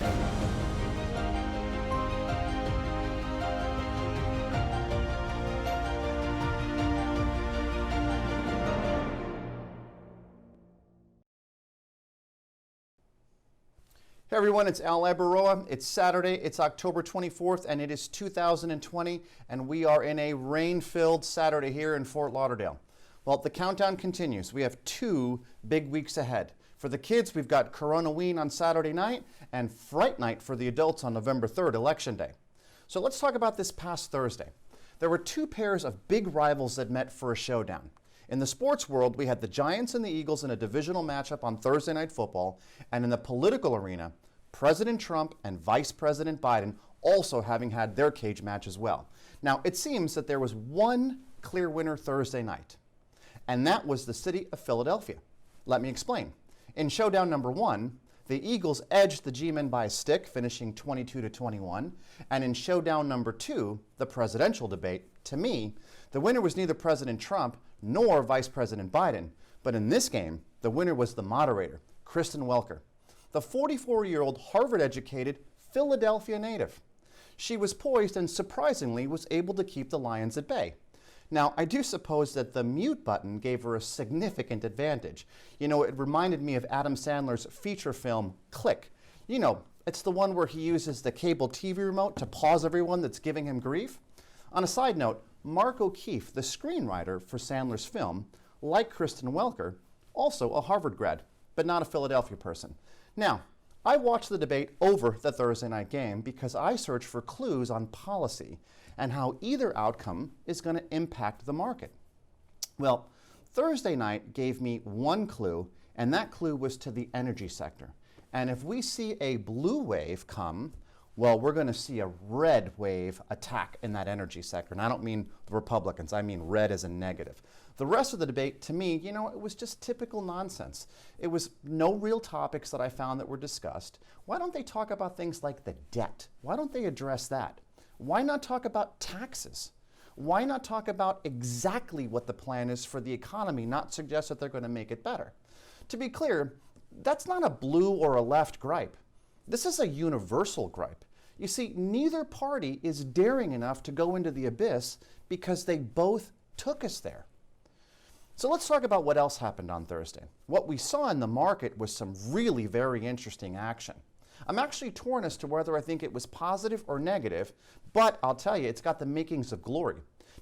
Hey everyone, it's Abaroa. It's Saturday, it's October 24th, and it is 2020, and we are in a rain-filled Saturday here in Fort Lauderdale. Well, the countdown continues. We have 2 big weeks ahead. For the kids, we've got Corona-ween on Saturday night and Fright Night for the adults on November 3rd, Election Day. So let's talk about this past Thursday. There were 2 pairs of big rivals that met for a showdown. In the sports world, we had the Giants and the Eagles in a divisional matchup on Thursday Night Football, and in the political arena, President Trump and Vice President Biden also having had their cage match as well. Now, it seems that there was one clear winner Thursday night, and that was the city of Philadelphia. Let me explain. In showdown number 1, the Eagles edged the G-men by a stick, finishing 22-21. And in showdown number 2, the presidential debate, to me, the winner was neither President Trump nor Vice President Biden. But in this game, the winner was the moderator, Kristen Welker, the 44-year-old Harvard-educated Philadelphia native. She was poised and surprisingly was able to keep the Lions at bay. Now, I do suppose that the mute button gave her a significant advantage. You know, it reminded me of Adam Sandler's feature film, Click. You know, it's the one where he uses the cable TV remote to pause everyone that's giving him grief. On a side note, Mark O'Keefe, the screenwriter for Sandler's film, like Kristen Welker, also a Harvard grad, but not a Philadelphia person. Now, I watched the debate over the Thursday night game because I search for clues on policy and how either outcome is going to impact the market. Well, Thursday night gave me one clue, and that clue was to the energy sector. And if we see a blue wave come, well, we're going to see a red wave attack in that energy sector. And I don't mean the Republicans, I mean red as a negative. The rest of the debate, to me, you know, it was just typical nonsense. It was no real topics that I found that were discussed. Why don't they talk about things like the debt? Why don't they address that? Why not talk about taxes? Why not talk about exactly what the plan is for the economy, not suggest that they're going to make it better? To be clear, that's not a blue or a left gripe. This is a universal gripe. You see, neither party is daring enough to go into the abyss because they both took us there. So let's talk about what else happened on Thursday. What we saw in the market was some really very interesting action. I'm actually torn as to whether I think it was positive or negative, but I'll tell you, it's got the makings of glory.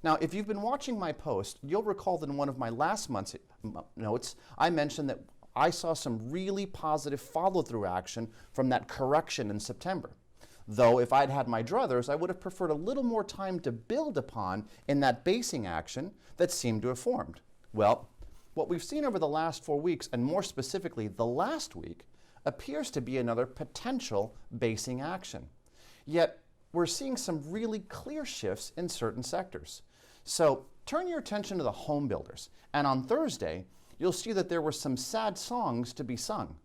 Now, if you've been watching my post, you'll recall that in one of my last month's notes, I mentioned that I saw some really positive follow-through action from that correction in September. Though if I'd had my druthers, I would have preferred a little more time to build upon in that basing action that seemed to have formed. Well, what we've seen over the last 4 weeks, and more specifically the last week, appears to be another potential basing action. Yet, we're seeing some really clear shifts in certain sectors. So, turn your attention to the home builders, and on Thursday, you'll see that there were some sad songs to be sung.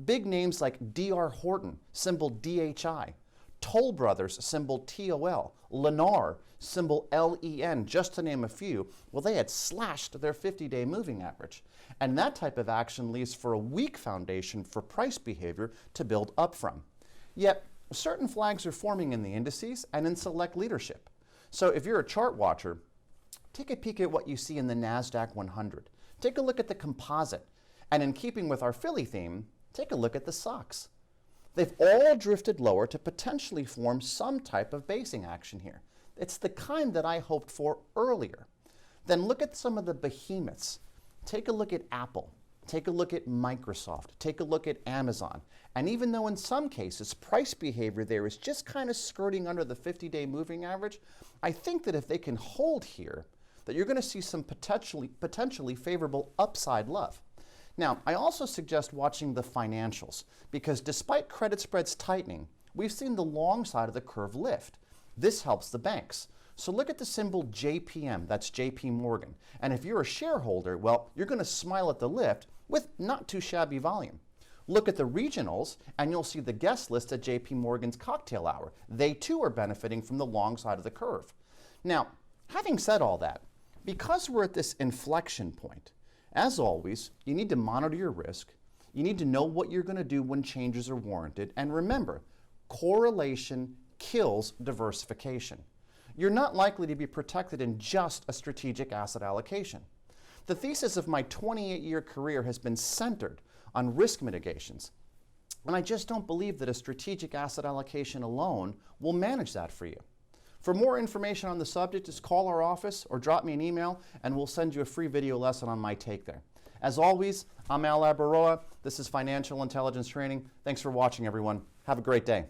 Big names like D.R. Horton, symbol DHI, Toll Brothers, symbol TOL, Lennar, symbol LEN, just to name a few, well, they had slashed their 50-day moving average. And that type of action leaves for a weak foundation for price behavior to build up from. Yet, certain flags are forming in the indices and in select leadership. So if you're a chart watcher, take a peek at what you see in the NASDAQ 100. Take a look at the composite. And in keeping with our Philly theme, take a look at the SOX. They've all drifted lower to potentially form some type of basing action here. It's the kind that I hoped for earlier. Then look at some of the behemoths. Take a look at Apple. Take a look at Microsoft. Take a look at Amazon. And even though in some cases price behavior there is just kind of skirting under the 50-day moving average, I think that if they can hold here, that you're going to see some potentially favorable upside love. Now, I also suggest watching the financials because despite credit spreads tightening, we've seen the long side of the curve lift. This helps the banks. So look at the symbol JPM, that's JP Morgan. And if you're a shareholder, well, you're going to smile at the lift with not too shabby volume. Look at the regionals and you'll see the guest list at JP Morgan's cocktail hour. They too are benefiting from the long side of the curve. Now, having said all that, because we're at this inflection point, as always, you need to monitor your risk. You need to know what you're going to do when changes are warranted. And remember, correlation kills diversification. You're not likely to be protected in just a strategic asset allocation. The thesis of my 28-year career has been centered on risk mitigations, and I just don't believe that a strategic asset allocation alone will manage that for you. For more information on the subject, just call our office or drop me an email and we'll send you a free video lesson on my take there. As always, I'm Abaroa. This is Financial Intelligence Training. Thanks for watching, everyone. Have a great day.